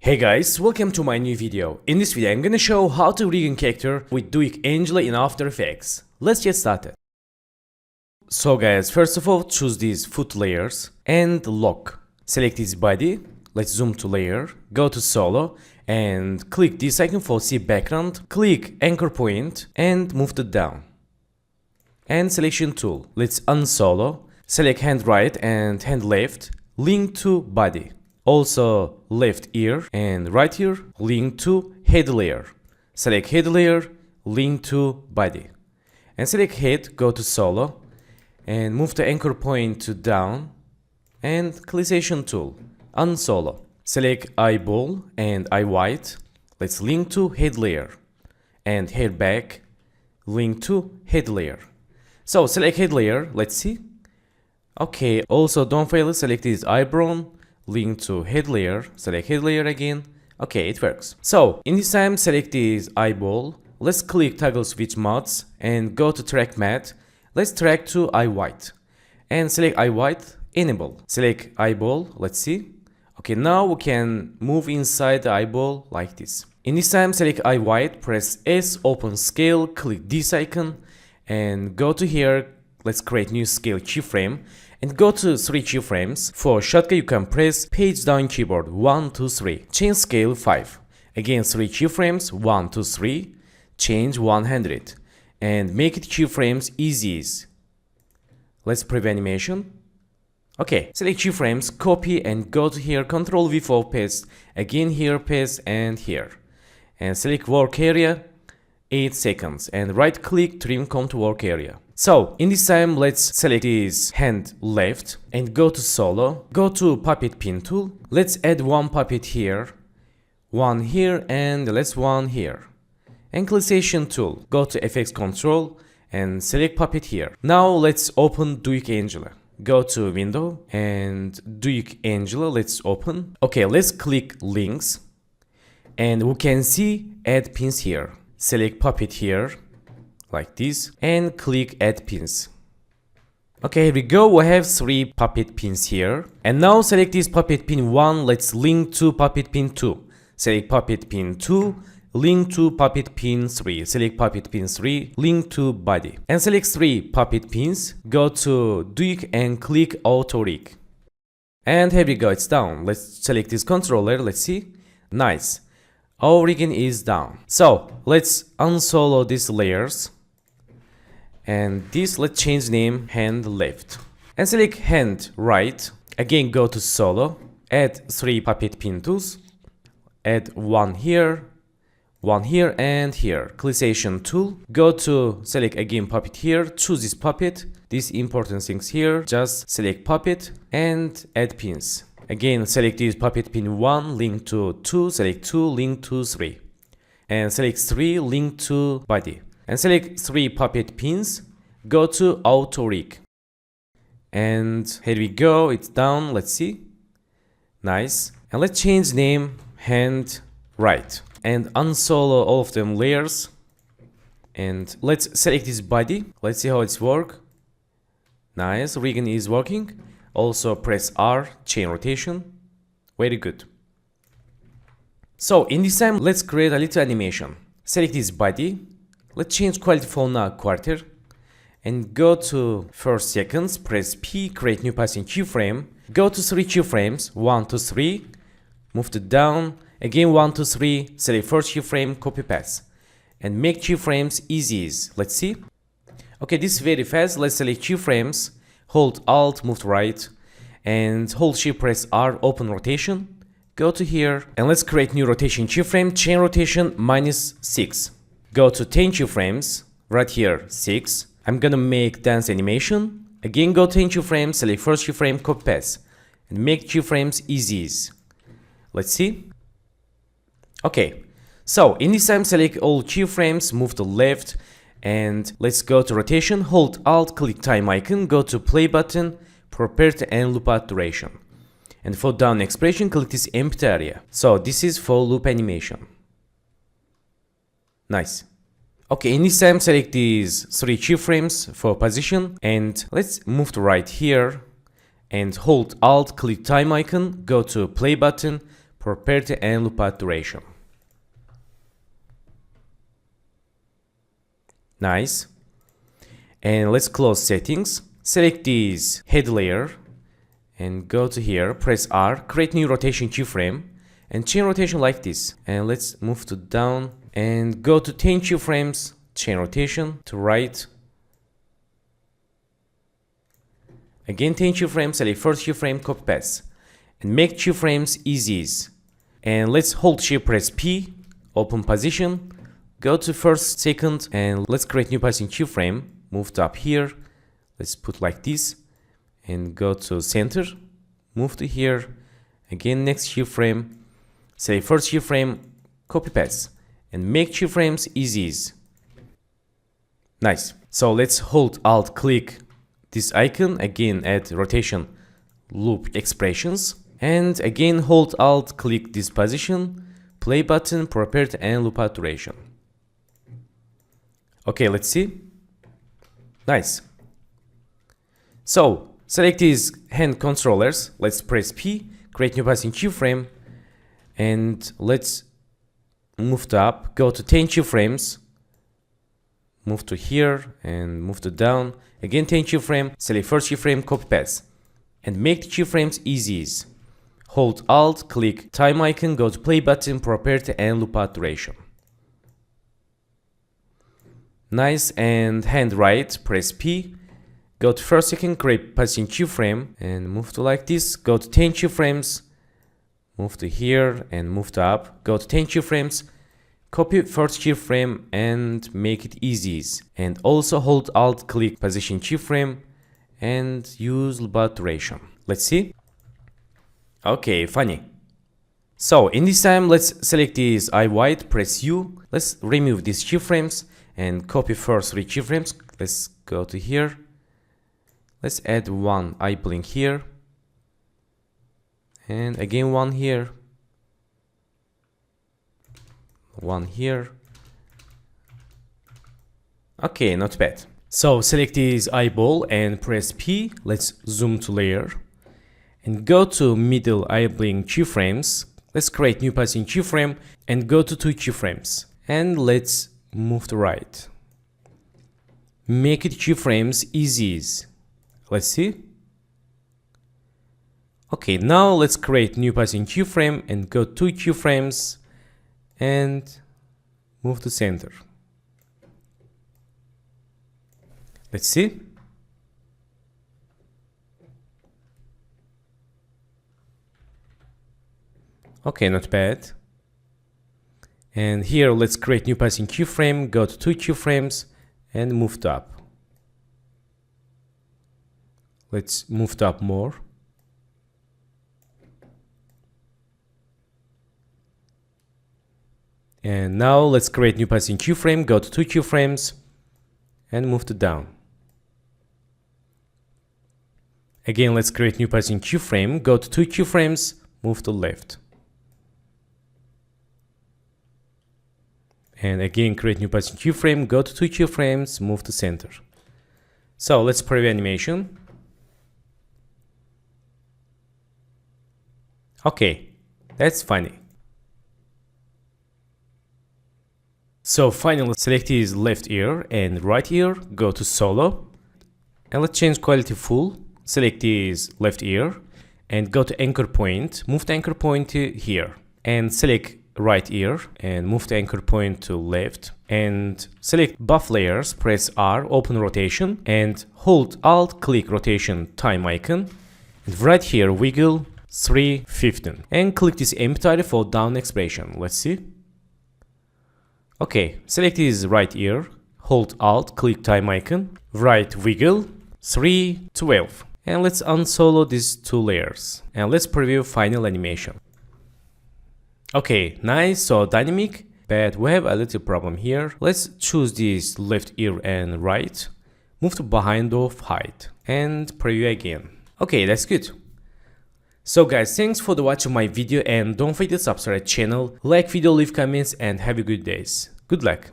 Hey guys, welcome to my new video. In this video I'm gonna show how to rig a character with Duik Angela in After Effects. Let's get started. So guys, first of all choose these foot layers and lock. Select this body, let's zoom to layer, go to solo and click this icon for see background, click anchor point and move it down. And selection tool, let's unsolo, select hand right and hand left, link to body. Also left ear and right ear, link to head layer. Select head layer, link to body. And select head, go to solo and move the anchor point to down and selection tool, unsolo. Select eyeball and eye white, let's link to head layer. And hair back, link to head layer. So select head layer, let's see. Okay, also don't fail, select this eyebrow, link to head layer, select head layer again. Okay, it works. So in this time select this eyeball, let's click toggle switch modes and go to track matte. Let's track to eye white and select eye white, enable. Select eyeball, let's see. Okay, now we can move inside the eyeball like this. In this time select eye white, press S, open scale, click this icon and go to here. Let's create new scale keyframe and go to 3 keyframes. For shortcut you can press page down keyboard 1, 2, 3. Change scale 5. Again 3 keyframes 1, 2, 3. Change 100 and make it keyframes easy. Let's preview animation. Okay, select keyframes, copy and go to here, Ctrl V for paste. Again here paste and here. And select work area 8 seconds and right click trim come to work area. So in this time let's select this hand left and go to solo, go to puppet pin tool. Let's add one puppet here, one here and let's one here. And selection tool, go to FX control and select puppet here. Now let's open Duik Angela. Go to window and Duik Angela, let's open. Okay, let's click links and we can see add pins here. Select puppet here like this and click add pins. Okay, here we go, we have 3 puppet pins here. And now select this puppet pin 1, let's link to puppet pin 2. Select puppet pin 2, link to puppet pin 3. Select puppet pin 3, link to body. And select 3 puppet pins, go to Duik and click auto rig. And here we go, it's down. Let's select this controller, let's see. Nice. Our rigging is down. So let's unsolo these layers. And this, let's change name hand left. And select hand right. Again go to solo. Add 3 puppet pin tools. Add one here and here. Selection tool. Go to select again puppet here. Choose this puppet. These important things here. Just select puppet and add pins. Again select this puppet pin 1, link to 2, select 2, link to 3. And select 3, link to body. And select 3 puppet pins, go to auto rig. And here we go, it's down, let's see. Nice. And let's change name hand right. And unsolo all of them layers. And let's select this body. Let's see how it's work. Nice, rigging is working. Also press R, chain rotation. Very good. So in this time, let's create a little animation. Select this body. Let's change quality for now quarter. And go to first seconds, press P, create new passing keyframe. Go to 3 keyframes, 1, 2, 3. Move it down. Again 1, 2, 3. Select first keyframe, copy paste. And make keyframes easy. Let's see. Okay, this is very fast. Let's select keyframes. Hold Alt, move to right. And hold Shift, press R, open rotation. Go to here and let's create new rotation keyframe, chain rotation -6. Go to 10 keyframes, right here 6. I'm gonna make dance animation. Again go 10 keyframes, select first keyframe, copy paste. And make keyframes easy. Let's see. Okay, so in this time select all keyframes, move to left. And let's go to rotation, hold Alt, click time icon, go to play button, property and loop out duration. And for down expression, click this empty area. So this is for loop animation. Nice. Okay, in this time select these 3 keyframes for position and let's move to right here and hold Alt, click time icon, go to play button, property and loop path duration. Nice. And let's close settings. Select this head layer and go to here, press R, create new rotation keyframe and chain rotation like this. And let's move to down and go to 10 keyframes, chain rotation to right. Again 10 keyframes, select first keyframe, copy paste. And make keyframes easies. And let's hold shift, press P, open position, go to first, second, and let's create new passing keyframe. Move to up here, let's put like this, and go to center, move to here, again next keyframe, say first keyframe, copy paste, and make keyframes easies. Nice. So let's hold Alt click this icon, again add rotation loop expressions, and again hold Alt click this position, play button, property and loop path duration. Okay, let's see. Nice. So select these hand controllers, let's press P, create new passing keyframe, and let's move to up, go to 10 keyframes, move to here and move to down, again 10 keyframe, select first keyframe, copy paste, and make the keyframes easies. Hold Alt, click time icon, go to play button, property and loop path duration. Nice. And hand right, press P, go to first second, create passing keyframe and move to like this, go to 10 keyframes, move to here and move to up, go to 10 keyframes, copy first keyframe and make it easies. And also hold Alt click position keyframe and use loop path duration. Let's see. Okay, funny. So in this time, let's select this eye white, press U, let's remove these keyframes and copy first 3 keyframes. Let's go to here. Let's add one eye blink here. And again one here. One here. Okay, not bad. So select this eyeball and press P. Let's zoom to layer. And go to middle eye blink keyframes. Let's create new passing keyframe and go to 2 keyframes. And let's move to right. Make it keyframes easies. Let's see. Okay, now let's create new passing keyframe and go 2 keyframes and move to center. Let's see. Okay, not bad. And here let's create new passing keyframe, go to 2 keyframes and move to up. Let's move to up more. And now let's create new passing keyframe, go to 2 keyframes and move to down. Again, let's create new passing keyframe, go to 2 keyframes, move to left. And again, create new passing keyframe, go to 2 keyframes, move to center. So let's preview animation. Okay, that's funny. So finally, select his left ear and right ear, go to solo. And let's change quality full. Select his left ear and go to anchor point. Move the anchor point to here. And select right ear and move the anchor point to left. And select buff layers, press R, open rotation. And hold Alt, click rotation time icon. And right here, wiggle 315. And click this empty for down expression. Let's see. Okay, select his right ear, hold Alt, click time icon, right wiggle, 312. And let's unsolo these 2 layers. And let's preview final animation. Okay, nice, so dynamic, but we have a little problem here. Let's choose this left ear and right, move to behind of height, and preview again. Okay, that's good. So guys, thanks for watching my video and don't forget to subscribe channel, like video, leave comments and have a good days. Good luck.